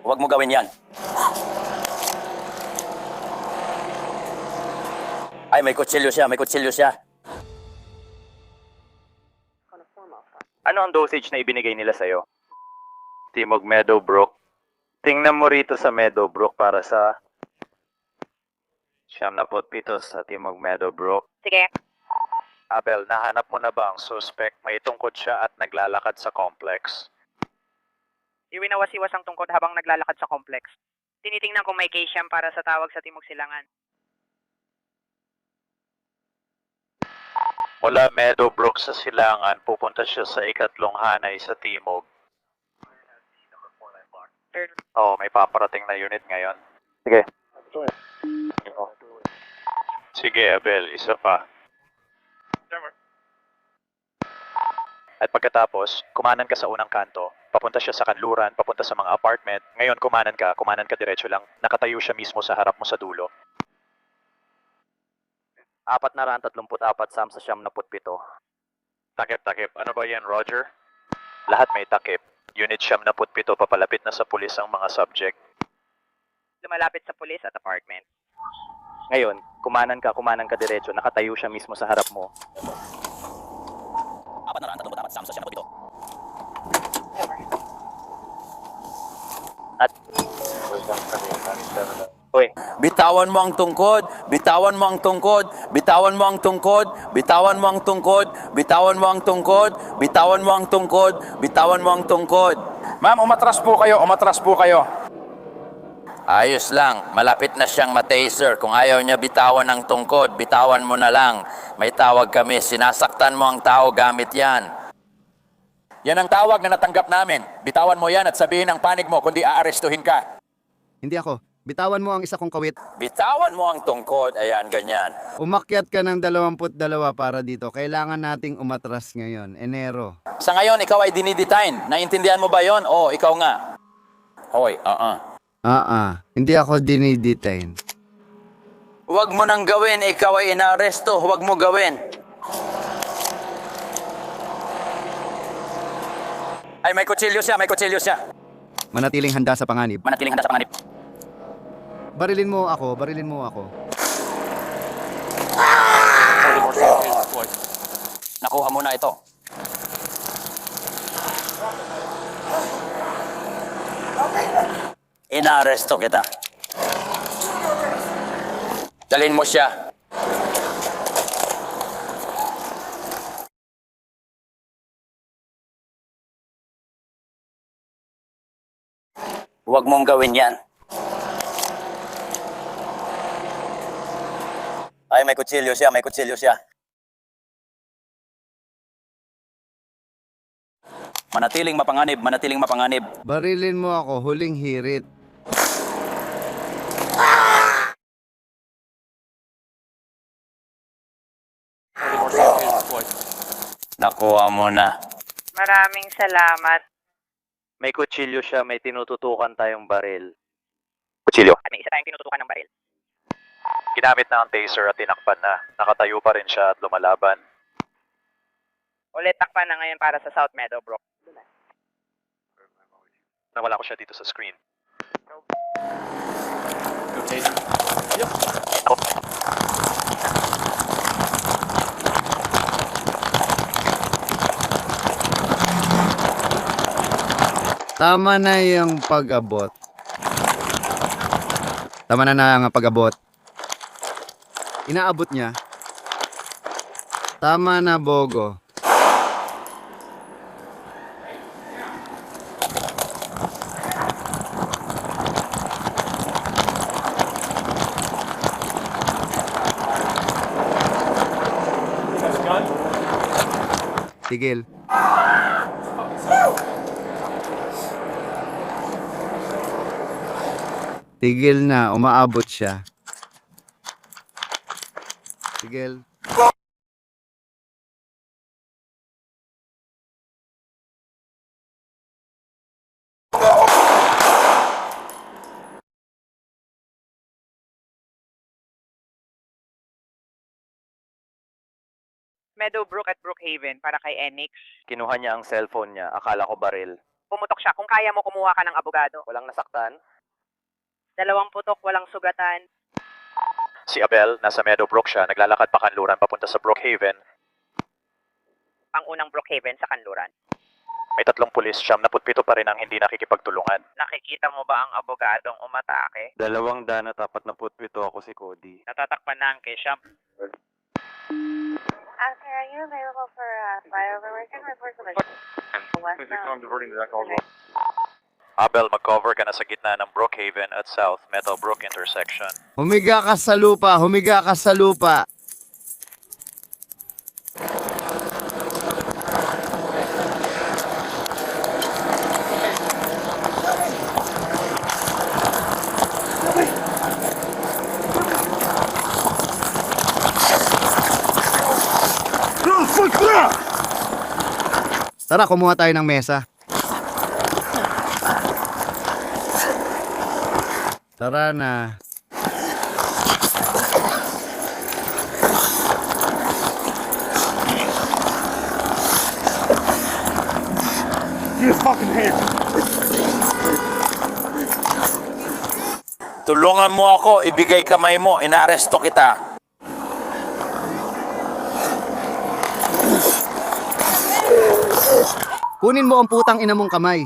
Huwag mo gawin yan. Ay, may kutsilyo siya, may kutsilyo siya. Ano ang dosage na ibinigay nila sa'yo? Timog Meadowbrook. Tingnan mo rito sa Meadowbrook para sa 77 sa Timog Meadowbrook. Sige. Abel, nahanap mo na ba ang suspect? May tungkod siya at naglalakad sa complex. Iwinawas-iwas ang tungkod habang naglalakad sa complex. Tinitingnan kung may case siyam para sa tawag sa Timog Silangan. Mula Meadowbrook sa Silangan, pupunta siya sa ikatlong hanay sa Timog. Oo, may paparating na unit ngayon. Sige. Sige, Abel, isa pa. At pagkatapos, kumanan ka sa unang kanto, papunta siya sa kanluran, papunta sa mga apartment. Ngayon, kumanan ka diretso lang. Nakatayo siya mismo sa harap mo sa dulo. 434 Sam sa 77. Takip. Ano ba yan, Roger? Lahat may takip. Unit 77, papalapit na sa pulis ang mga subject. Lumalapit sa pulis at apartment. Ngayon, kumanan ka diretso, nakatayo siya mismo sa harap mo. 434 Sam sa 77. At Hoy, bitawan mo ang tungkod, bitawan mo ang tungkod, bitawan mo ang tungkod, bitawan mo ang tungkod, bitawan mo ang tungkod, bitawan mo ang tungkod, bitawan mo ang tungkod. Ma'am, umatras po kayo. Ayos lang, malapit na siyang mataser. Kung ayaw niya bitawan ang tungkod, bitawan mo na lang. May tawag kami, sinasaktan mo ang tao gamit yan. Yan ang tawag na natanggap namin. Bitawan mo yan at sabihin ang panig mo kundi aarestuhin ka. Hindi ako. Bitawan mo ang isa kong kawit. Bitawan mo ang tungkod, ayan, ganyan. Umakyat ka ng 22 para dito. Kailangan nating umatras ngayon. Enero. Sa ngayon, ikaw ay dinidetain. Naintindihan mo ba yon? Oo, ikaw nga. Hoy, Hindi ako dinidetain. Huwag mo nang gawin, ikaw ay inaaresto. Huwag mo gawin. Ay, may kutsilyo siya. Manatiling handa sa panganib. Manatiling handa sa panganib. Barilin mo ako. Nakuha mo na ito. Inaaresto kita. Dalhin mo siya. Huwag mong gawin yan. Ay, may kutsilyo siya. Manatiling mapanganib. Barilin mo ako. Huling hirit. Nakuha mo na. Maraming salamat. May kutsilyo siya, may tinututukan tayong baril. Kutsilyo? At may isa tayong tinututukan ng baril. Ginamit na ang taser at tinakpan na. Nakatayo pa rin siya at lumalaban. Ulit takpan na ngayon para sa South Meadowbrook. Nawala ko siya dito sa screen. Tama na yung pag-abot. Inaabot niya. Tama na, Bogo. Tigil. Tigil na, umaabot siya. Tigil. Meadowbrook at Brookhaven para kay Enix. Kinuha niya ang cellphone niya. Akala ko baril. Pumutok siya. Kung kaya mo, kumuha ka ng abogado. Walang nasaktan? 2 putok, walang sugatan. Si Abel, nasa Meadowbrook siya, naglalakad pa kanluran papunta sa Brookhaven. Ang unang Brookhaven sa Kanluran. May 3 pulis, 97 pa rin ang hindi nakikipagtulungan. Nakikita mo ba ang abogadong umatake? 247 ako si Cody. Natatakpan na ang Kesham. Oscar, are you available for flyover? We're going to report for the westbound. Abel, mag-cover ka na sa gitna ng Brookhaven at South Meadowbrook intersection. Humiga ka sa lupa, humiga ka sa lupa. Tara, kumuha tayo ng mesa. Tara na. Tulungan mo ako, ibigay kamay mo, inaaresto kita. Kunin mo ang putang ina mong kamay.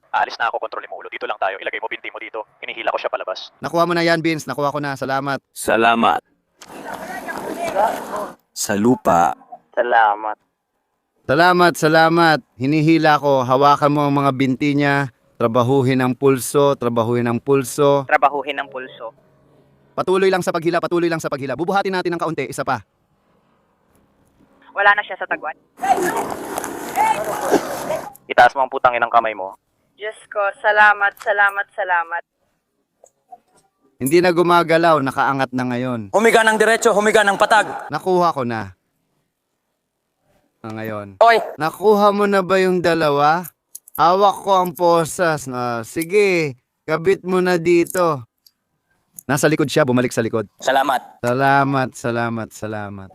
Aalis na ako, kontrolin mo ulo. Dito lang tayo. Ilagay mo binti mo dito. Hinihila ko siya palabas. Nakuha mo na yan, Vince. Nakuha ko na. Salamat. Salamat. Sa lupa. Salamat. Salamat, salamat. Hinihila ko. Hawakan mo ang mga binti niya. Trabahuhin ang pulso. Trabahuhin ang pulso. Trabahuhin ng pulso. Patuloy lang sa paghila. Patuloy lang sa paghila. Bubuhatin natin ng kaunti. Isa pa. Wala na siya sa tagwan. Itaas mo ang putang inang kamay mo. Diyos ko, salamat, salamat, salamat. Hindi na gumagalaw. Nakaangat na ngayon. Humiga ng diretso, humiga ng patag. Nakuha ko na. Ngayon. Oy, Nakuha mo na ba yung dalawa? Hawak ko ang posas. Sige, kabit mo na dito. Nasa likod siya, bumalik sa likod. salamat. Salamat, salamat, salamat.